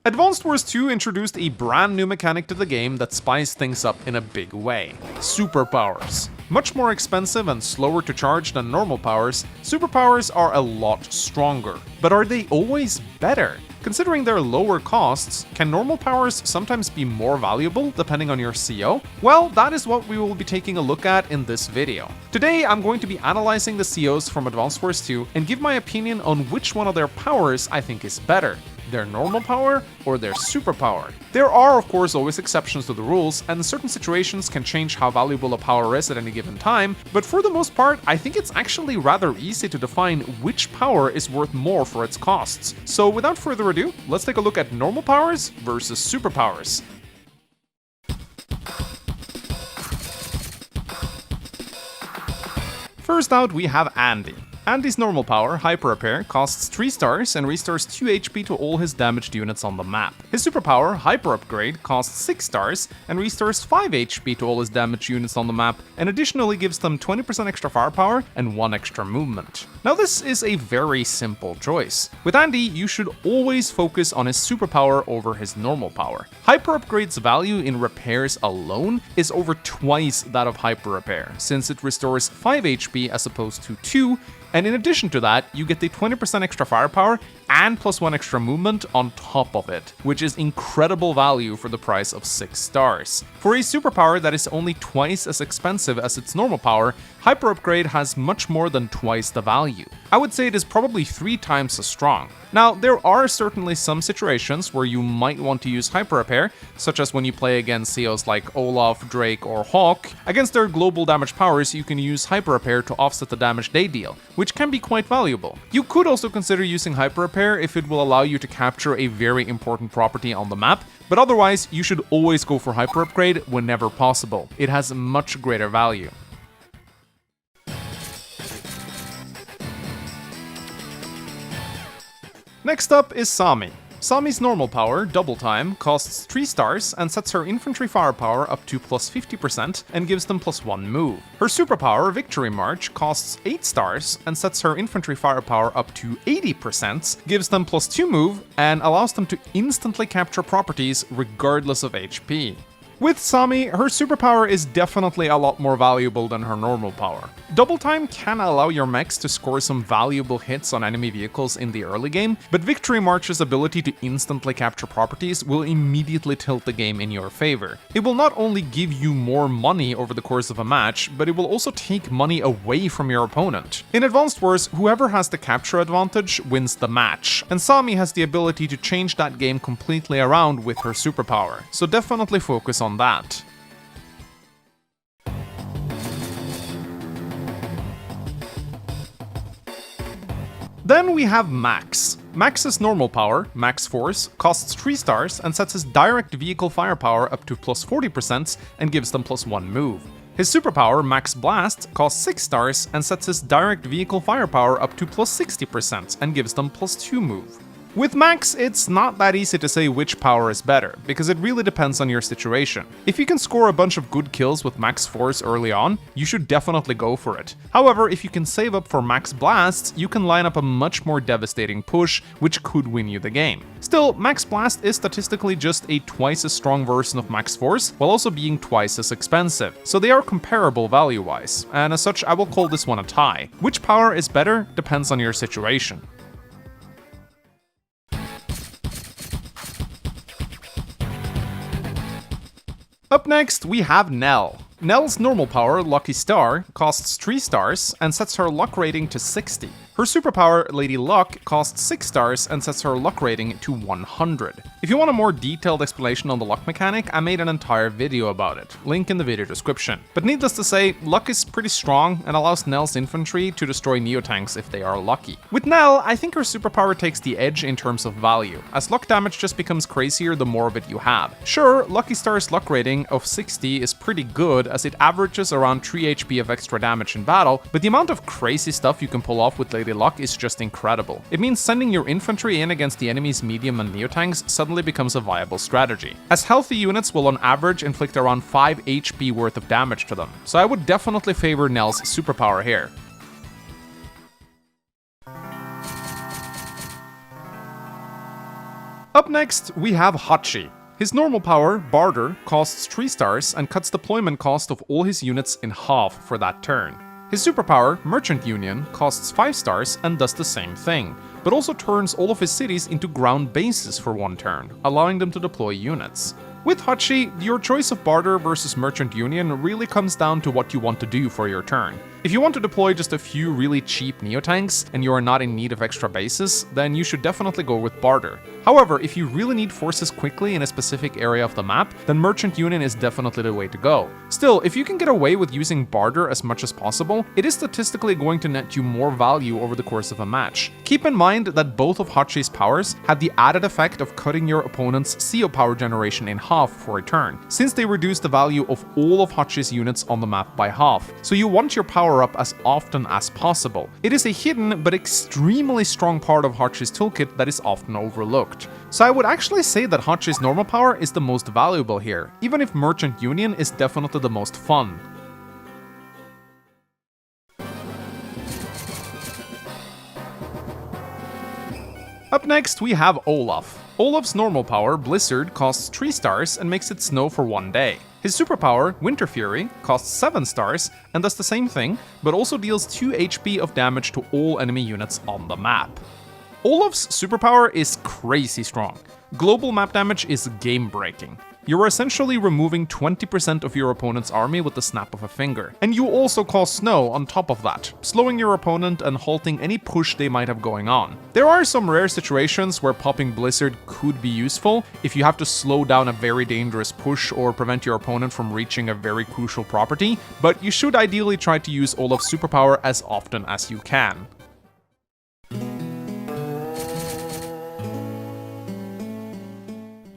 Advanced Wars 2 introduced a brand new mechanic to the game that spiced things up in a big way: superpowers. Much more expensive and slower to charge than normal powers, superpowers are a lot stronger. But are they always better? Considering their lower costs, can normal powers sometimes be more valuable depending on your CO? Well, that is what we will be taking a look at in this video. Today, I'm going to be analyzing the COs from Advanced Wars 2 and give my opinion on which one of their powers I think is better: their normal power or their superpower. There are of course always exceptions to the rules, and certain situations can change how valuable a power is at any given time, but for the most part I think it's actually rather easy to define which power is worth more for its costs. So without further ado, let's take a look at normal powers versus superpowers. First out we have Andy. Andy's normal power, Hyper Repair, costs 3 stars and restores 2 HP to all his damaged units on the map. His superpower, Hyper Upgrade, costs 6 stars and restores 5 HP to all his damaged units on the map, and additionally gives them 20% extra firepower and 1 extra movement. Now this is a very simple choice. With Andy, you should always focus on his superpower over his normal power. Hyper Upgrade's value in repairs alone is over twice that of Hyper Repair, since it restores 5 HP as opposed to 2, and in addition to that, you get the 20% extra firepower and plus 1 extra movement on top of it, which is incredible value for the price of 6 stars. For a superpower that is only twice as expensive as its normal power, Hyper Upgrade has much more than twice the value. I would say it is probably 3 times as strong. Now, there are certainly some situations where you might want to use Hyper Repair, such as when you play against COs like Olaf, Drake, or Hawk. Against their global damage powers, you can use Hyper Repair to offset the damage they deal, which can be quite valuable. You could also consider using Hyper Repair if it will allow you to capture a very important property on the map, but otherwise, you should always go for Hyper Upgrade whenever possible. It has much greater value. Next up is Sami. Sami's normal power, Double Time, costs 3 stars and sets her infantry firepower up to plus 50% and gives them plus 1 move. Her superpower, Victory March, costs 8 stars and sets her infantry firepower up to 80%, gives them plus 2 move, and allows them to instantly capture properties regardless of HP. With Sami, her superpower is definitely a lot more valuable than her normal power. Double Time can allow your mechs to score some valuable hits on enemy vehicles in the early game, but Victory March's ability to instantly capture properties will immediately tilt the game in your favor. It will not only give you more money over the course of a match, but it will also take money away from your opponent. In Advanced Wars, whoever has the capture advantage wins the match, and Sami has the ability to change that game completely around with her superpower, so definitely focus on that. Then we have Max. Max's normal power, Max Force, costs 3 stars and sets his direct vehicle firepower up to plus 40% and gives them plus 1 move. His superpower, Max Blast, costs 6 stars and sets his direct vehicle firepower up to plus 60% and gives them plus 2 move. With Max, it's not that easy to say which power is better, because it really depends on your situation. If you can score a bunch of good kills with Max Force early on, you should definitely go for it. However, if you can save up for Max Blasts, you can line up a much more devastating push, which could win you the game. Still, Max Blast is statistically just a twice as strong version of Max Force, while also being twice as expensive, so they are comparable value-wise, and as such I will call this one a tie. Which power is better depends on your situation. Up next, we have Nell. Nell's normal power, Lucky Star, costs 3 stars and sets her luck rating to 60. Her superpower, Lady Luck, costs 6 stars and sets her luck rating to 100. If you want a more detailed explanation on the luck mechanic, I made an entire video about it, link in the video description. But needless to say, luck is pretty strong and allows Nell's infantry to destroy Neotanks if they are lucky. With Nell, I think her superpower takes the edge in terms of value, as luck damage just becomes crazier the more of it you have. Sure, Lucky Star's luck rating of 60 is pretty good as it averages around 3 HP of extra damage in battle, but the amount of crazy stuff you can pull off with Lady Luck is just incredible. It means sending your infantry in against the enemy's medium and Neotanks suddenly becomes a viable strategy, as healthy units will on average inflict around 5 HP worth of damage to them, so I would definitely favor Nell's superpower here. Up next, we have Hachi. His normal power, Barter, costs 3 stars and cuts deployment cost of all his units in half for that turn. His superpower, Merchant Union, costs 5 stars and does the same thing, but also turns all of his cities into ground bases for 1 turn, allowing them to deploy units. With Hachi, your choice of Barter versus Merchant Union really comes down to what you want to do for your turn. If you want to deploy just a few really cheap Neotanks and you are not in need of extra bases, then you should definitely go with Barter. However, if you really need forces quickly in a specific area of the map, then Merchant Union is definitely the way to go. Still, if you can get away with using Barter as much as possible, it is statistically going to net you more value over the course of a match. Keep in mind that both of Hachi's powers have the added effect of cutting your opponent's CO power generation in half for a turn, since they reduce the value of all of Hachi's units on the map by half, so you want your power up as often as possible. It is a hidden but extremely strong part of Hachi's toolkit that is often overlooked. So I would actually say that Hachi's normal power is the most valuable here, even if Merchant Union is definitely the most fun. Up next, we have Olaf. Olaf's normal power, Blizzard, costs 3 stars and makes it snow for 1 day. His superpower, Winter Fury, costs 7 stars and does the same thing, but also deals 2 HP of damage to all enemy units on the map. Olaf's superpower is crazy strong. Global map damage is game-breaking. You're essentially removing 20% of your opponent's army with the snap of a finger. And you also cause snow on top of that, slowing your opponent and halting any push they might have going on. There are some rare situations where popping Blizzard could be useful if you have to slow down a very dangerous push or prevent your opponent from reaching a very crucial property, but you should ideally try to use Olaf's superpower as often as you can.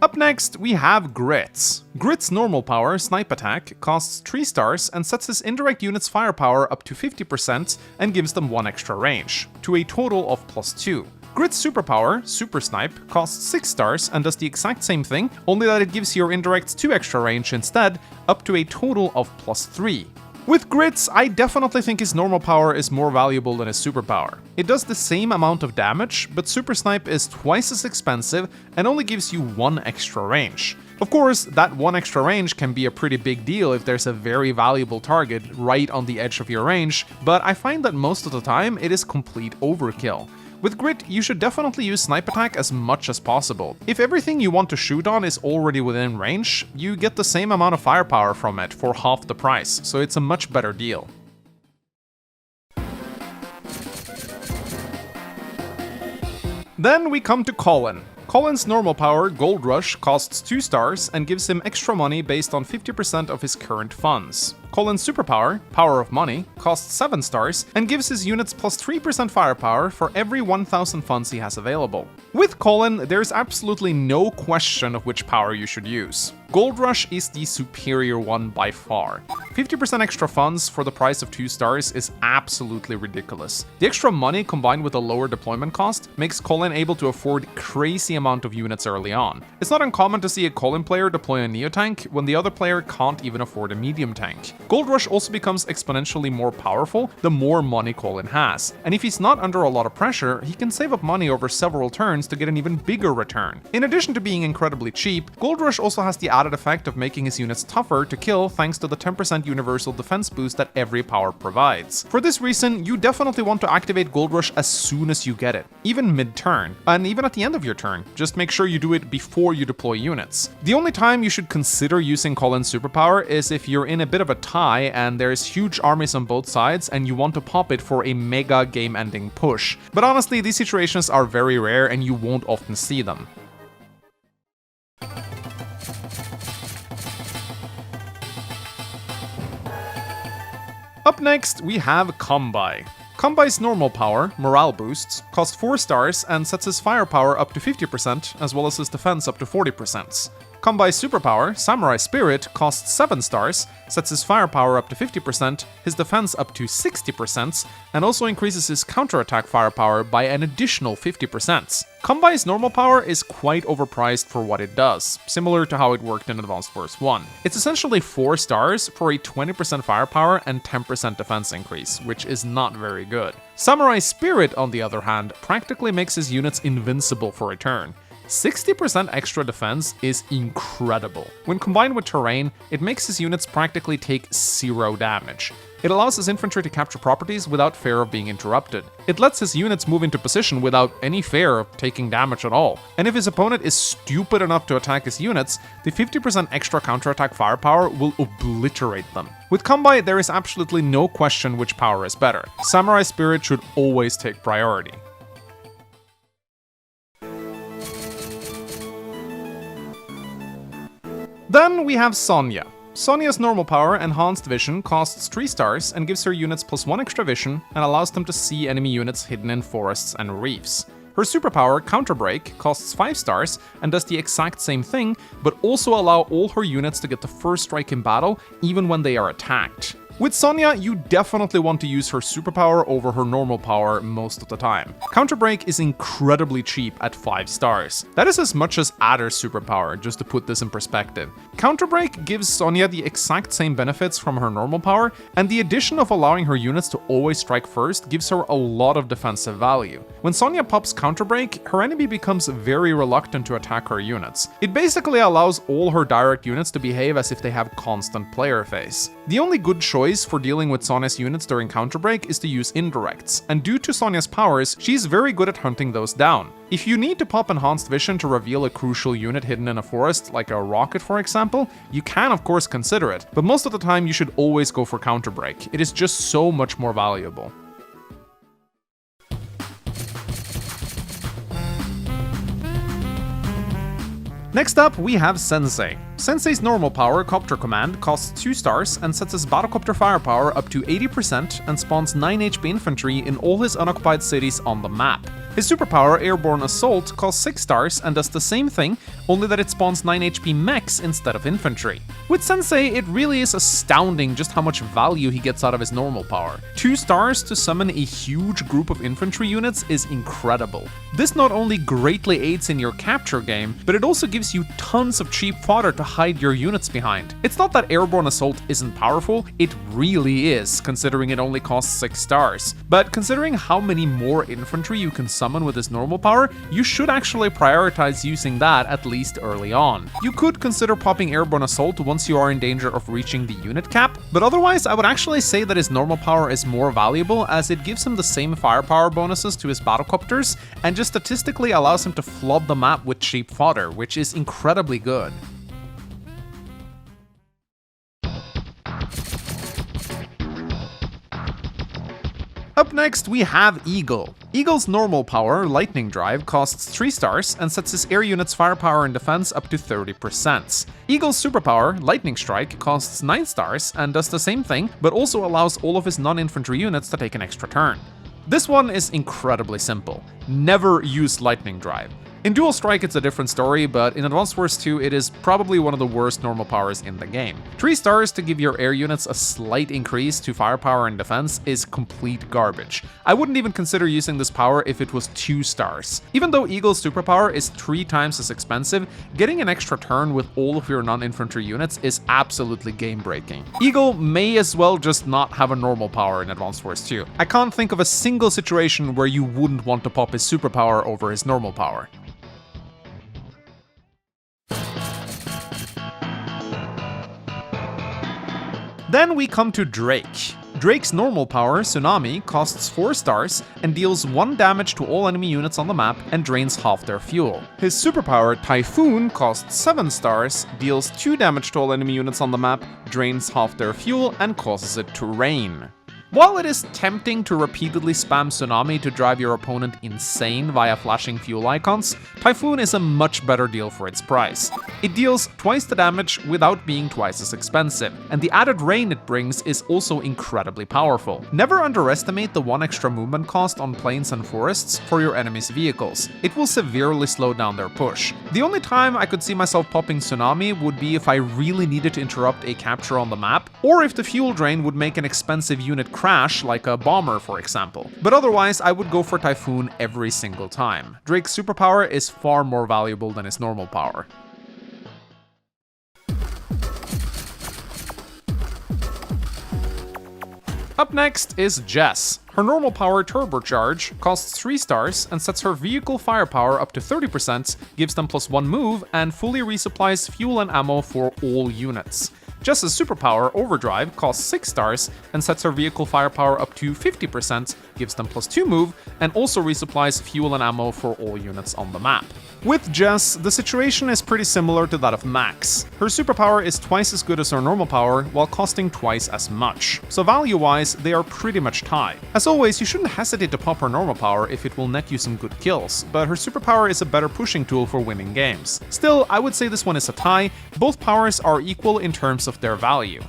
Up next, we have Gritz. Grit's normal power, Snipe Attack, costs 3 stars and sets his indirect unit's firepower up to 50% and gives them 1 extra range, to a total of +2. Grit's superpower, Super Snipe, costs 6 stars and does the exact same thing, only that it gives your indirects 2 extra range instead, up to a total of +3. With Gritz, I definitely think his normal power is more valuable than his superpower. It does the same amount of damage, but Super Snipe is twice as expensive and only gives you 1 extra range. Of course, that 1 extra range can be a pretty big deal if there's a very valuable target right on the edge of your range, but I find that most of the time it is complete overkill. With Grit, you should definitely use Snipe Attack as much as possible. If everything you want to shoot on is already within range, you get the same amount of firepower from it for half the price, so it's a much better deal. Then we come to Colin. Colin's normal power, Gold Rush, costs 2 stars and gives him extra money based on 50% of his current funds. Colin's superpower, Power of Money, costs 7 stars and gives his units +3% firepower for every 1,000 funds he has available. With Colin, there's absolutely no question of which power you should use. Gold Rush is the superior one by far. 50% extra funds for the price of 2 stars is absolutely ridiculous. The extra money combined with a lower deployment cost makes Colin able to afford crazy amount of units early on. It's not uncommon to see a Colin player deploy a Neotank when the other player can't even afford a medium tank. Gold Rush also becomes exponentially more powerful the more money Colin has, and if he's not under a lot of pressure, he can save up money over several turns to get an even bigger return. In addition to being incredibly cheap, Gold Rush also has the added effect of making his units tougher to kill thanks to the 10% universal defense boost that every power provides. For this reason, you definitely want to activate Gold Rush as soon as you get it, even mid-turn, and even at the end of your turn. Just make sure you do it before you deploy units. The only time you should consider using Colin's superpower is if you're in a bit of a tie and there's huge armies on both sides and you want to pop it for a mega game-ending push. But honestly, these situations are very rare and you won't often see them. Up next, we have Kanbei. Kanbei's normal power, Morale Boosts, costs 4 stars and sets his firepower up to 50% as well as his defense up to 40%. Kanbei's superpower, Samurai Spirit, costs 7 stars, sets his firepower up to 50%, his defense up to 60%, and also increases his counterattack firepower by an additional 50%. Kanbei's normal power is quite overpriced for what it does, similar to how it worked in Advanced Wars 1. It's essentially 4 stars for a 20% firepower and 10% defense increase, which is not very good. Samurai Spirit, on the other hand, practically makes his units invincible for a turn. 60% extra defense is incredible. When combined with terrain, it makes his units practically take 0 damage. It allows his infantry to capture properties without fear of being interrupted. It lets his units move into position without any fear of taking damage at all. And if his opponent is stupid enough to attack his units, the 50% extra counterattack firepower will obliterate them. With Kanbei, there is absolutely no question which power is better. Samurai Spirit should always take priority. Then we have Sonja. Sonja's normal power, Enhanced Vision, costs 3 stars and gives her units +1 extra vision and allows them to see enemy units hidden in forests and reefs. Her superpower, Counterbreak, costs 5 stars and does the exact same thing, but also allow all her units to get the first strike in battle, even when they are attacked. With Sonja, you definitely want to use her superpower over her normal power most of the time. Counterbreak is incredibly cheap at 5 stars. That is as much as Adder's superpower, just to put this in perspective. Counterbreak gives Sonja the exact same benefits from her normal power, and the addition of allowing her units to always strike first gives her a lot of defensive value. When Sonja pops Counterbreak, her enemy becomes very reluctant to attack her units. It basically allows all her direct units to behave as if they have constant player face. The only good choice for dealing with Sonja's units during Counterbreak is to use indirects, and due to Sonja's powers, she's very good at hunting those down. If you need to pop Enhanced Vision to reveal a crucial unit hidden in a forest, like a rocket for example, you can of course consider it, but most of the time you should always go for Counterbreak. It is just so much more valuable. Next up, we have Sensei. Sensei's normal power, Copter Command, costs 2 stars and sets his battlecopter firepower up to 80% and spawns 9 HP infantry in all his unoccupied cities on the map. His superpower, Airborne Assault, costs 6 stars and does the same thing, only that it spawns 9 HP mechs instead of infantry. With Sensei, it really is astounding just how much value he gets out of his normal power. 2 stars to summon a huge group of infantry units is incredible. This not only greatly aids in your capture game, but it also gives you tons of cheap fodder to hide your units behind. It's not that Airborne Assault isn't powerful, it really is, considering it only costs 6 stars. But considering how many more infantry you can summon with his normal power, you should actually prioritize using that at least early on. You could consider popping Airborne Assault once you are in danger of reaching the unit cap, but otherwise I would actually say that his normal power is more valuable as it gives him the same firepower bonuses to his battlecopters and just statistically allows him to flood the map with cheap fodder, which is incredibly good. Up next, we have Eagle. Eagle's normal power, Lightning Drive, costs 3 stars and sets his air unit's firepower and defense up to 30%. Eagle's superpower, Lightning Strike, costs 9 stars and does the same thing, but also allows all of his non-infantry units to take an extra turn. This one is incredibly simple. Never use Lightning Drive. In Dual Strike it's a different story, but in Advanced Wars 2 it is probably one of the worst normal powers in the game. 3 stars to give your air units a slight increase to firepower and defense is complete garbage. I wouldn't even consider using this power if it was 2 stars. Even though Eagle's superpower is 3 times as expensive, getting an extra turn with all of your non-infantry units is absolutely game-breaking. Eagle may as well just not have a normal power in Advanced Wars 2. I can't think of a single situation where you wouldn't want to pop his superpower over his normal power. Then we come to Drake. Drake's normal power, Tsunami, costs 4 stars and deals 1 damage to all enemy units on the map and drains half their fuel. His superpower, Typhoon, costs 7 stars, deals 2 damage to all enemy units on the map, drains half their fuel, and causes it to rain. While it is tempting to repeatedly spam Tsunami to drive your opponent insane via flashing fuel icons, Typhoon is a much better deal for its price. It deals twice the damage without being twice as expensive, and the added rain it brings is also incredibly powerful. Never underestimate the 1 extra movement cost on plains and forests for your enemy's vehicles. It will severely slow down their push. The only time I could see myself popping Tsunami would be if I really needed to interrupt a capture on the map, or if the fuel drain would make an expensive unit crash, like a bomber for example. But otherwise, I would go for Typhoon every single time. Drake's superpower is far more valuable than his normal power. Up next is Jess. Her normal power turbocharge costs 3 stars and sets her vehicle firepower up to 30%, gives them +1 move, and fully resupplies fuel and ammo for all units. Jess's superpower, Overdrive, costs 6 stars and sets her vehicle firepower up to 50%, gives them +2 move, and also resupplies fuel and ammo for all units on the map. With Jess, the situation is pretty similar to that of Max. Her superpower is twice as good as her normal power, while costing twice as much. So value-wise, they are pretty much tied. As always, you shouldn't hesitate to pop her normal power if it will net you some good kills, but her superpower is a better pushing tool for winning games. Still, I would say this one is a tie. Both powers are equal in terms of their value.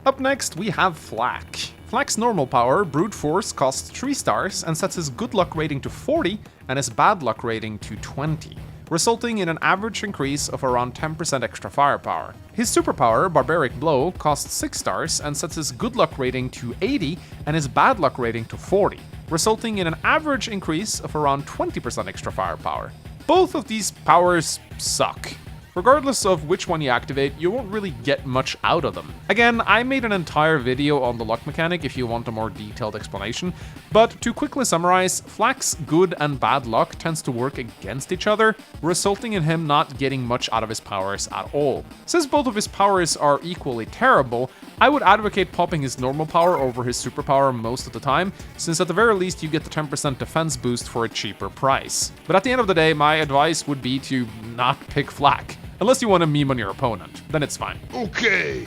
Up next, we have Flak. Flak's normal power, Brute Force, costs 3 stars and sets his good luck rating to 40 and his bad luck rating to 20, resulting in an average increase of around 10% extra firepower. His superpower, Barbaric Blow, costs 6 stars and sets his good luck rating to 80 and his bad luck rating to 40, resulting in an average increase of around 20% extra firepower. Both of these powers suck. Regardless of which one you activate, you won't really get much out of them. Again, I made an entire video on the luck mechanic if you want a more detailed explanation, but to quickly summarize, Flak's good and bad luck tends to work against each other, resulting in him not getting much out of his powers at all. Since both of his powers are equally terrible, I would advocate popping his normal power over his superpower most of the time, since at the very least you get the 10% defense boost for a cheaper price. But at the end of the day, my advice would be to not pick Flak. Unless you want to meme on your opponent, then it's fine. Okay.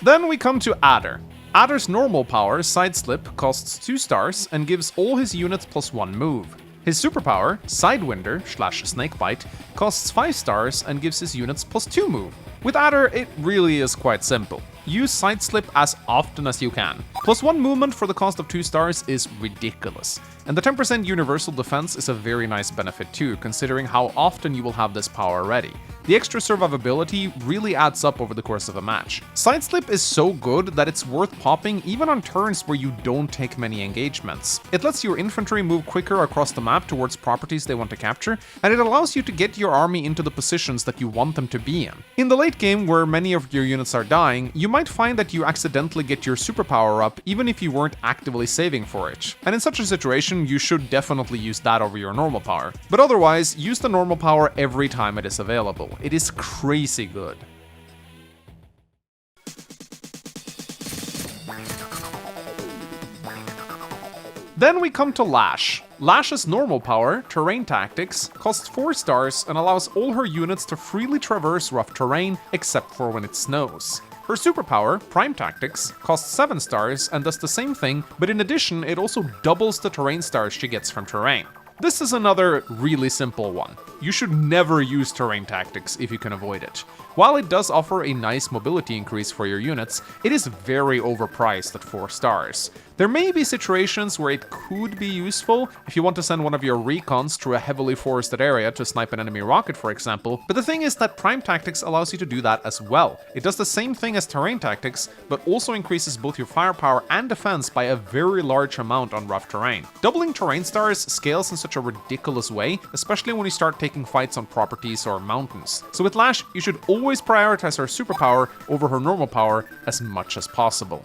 Then we come to Adder. Adder's normal power, Sideslip, costs 2 stars and gives all his units +1 move. His superpower, Sidewinder/Snakebite, costs 5 stars and gives his units +2 move. With Adder, it really is quite simple. Use Sideslip as often as you can. +1 movement for the cost of 2 stars is ridiculous. And the 10% universal defense is a very nice benefit too, considering how often you will have this power ready. The extra survivability really adds up over the course of a match. Sideslip is so good that it's worth popping even on turns where you don't take many engagements. It lets your infantry move quicker across the map towards properties they want to capture, and it allows you to get your army into the positions that you want them to be in. In the late game, where many of your units are dying, you might find that you accidentally get your superpower up even if you weren't actively saving for it. And in such a situation, you should definitely use that over your normal power. But otherwise, use the normal power every time it is available. It is crazy good. Then we come to Lash. Lash's normal power, Terrain Tactics, costs 4 stars and allows all her units to freely traverse rough terrain, except for when it snows. Her superpower, Prime Tactics, costs 7 stars and does the same thing, but in addition it also doubles the terrain stars she gets from terrain. This is another really simple one. You should never use Terrain Tactics if you can avoid it. While it does offer a nice mobility increase for your units, it is very overpriced at 4 stars. There may be situations where it could be useful if you want to send one of your recons through a heavily forested area to snipe an enemy rocket, for example, but the thing is that Prime Tactics allows you to do that as well. It does the same thing as Terrain Tactics, but also increases both your firepower and defense by a very large amount on rough terrain. Doubling terrain stars scales in such a ridiculous way, especially when you start taking fights on properties or mountains. So with Lash, you should always prioritize her superpower over her normal power as much as possible.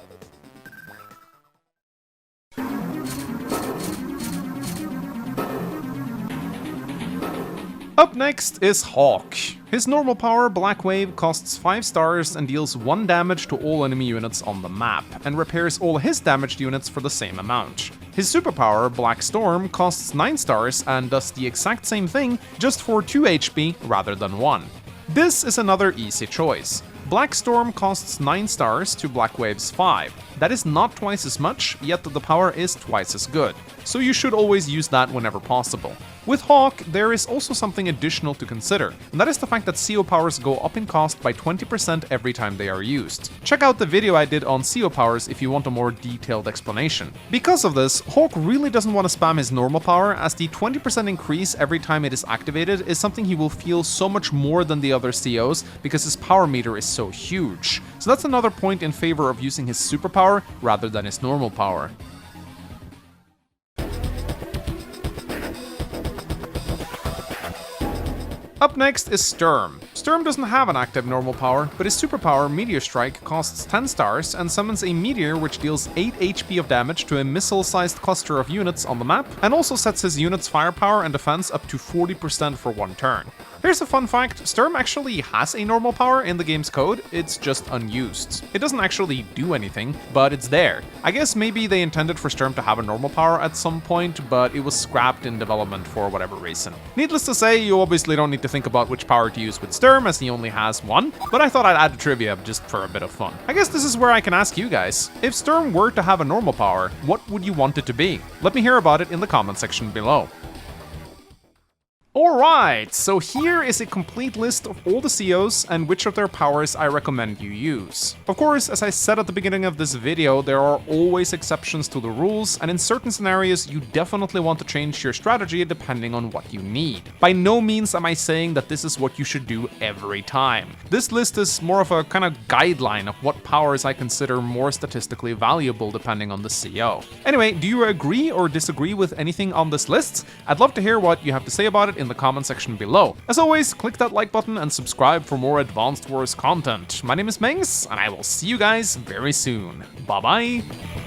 Up next is Hawk. His normal power, Black Wave, costs 5 stars and deals 1 damage to all enemy units on the map, and repairs all his damaged units for the same amount. His superpower, Black Storm, costs 9 stars and does the exact same thing, just for 2 HP rather than 1. This is another easy choice. Black Storm costs 9 stars to Black Wave's 5. That is not twice as much, yet the power is twice as good, so you should always use that whenever possible. With Hawk, there is also something additional to consider, and that is the fact that CO powers go up in cost by 20% every time they are used. Check out the video I did on CO powers if you want a more detailed explanation. Because of this, Hawk really doesn't want to spam his normal power, as the 20% increase every time it is activated is something he will feel so much more than the other COs because his power meter is so huge. So that's another point in favor of using his superpower rather than his normal power. Up next is Sturm. Sturm doesn't have an active normal power, but his superpower, Meteor Strike, costs 10 stars and summons a meteor which deals 8 HP of damage to a missile-sized cluster of units on the map, and also sets his unit's firepower and defense up to 40% for one turn. Here's a fun fact, Sturm actually has a normal power in the game's code, it's just unused. It doesn't actually do anything, but it's there. I guess maybe they intended for Sturm to have a normal power at some point, but it was scrapped in development for whatever reason. Needless to say, you obviously don't need to think about which power to use with Sturm, as he only has one, but I thought I'd add a trivia just for a bit of fun. I guess this is where I can ask you guys, if Sturm were to have a normal power, what would you want it to be? Let me hear about it in the comment section below. Alright, so here is a complete list of all the COs and which of their powers I recommend you use. Of course, as I said at the beginning of this video, there are always exceptions to the rules, and in certain scenarios you definitely want to change your strategy depending on what you need. By no means am I saying that this is what you should do every time. This list is more of a kind of guideline of what powers I consider more statistically valuable depending on the CO. Anyway, do you agree or disagree with anything on this list? I'd love to hear what you have to say about it in the comment section below. As always, click that like button and subscribe for more Advanced Wars content. My name is Mengs, and I will see you guys very soon. Bye bye!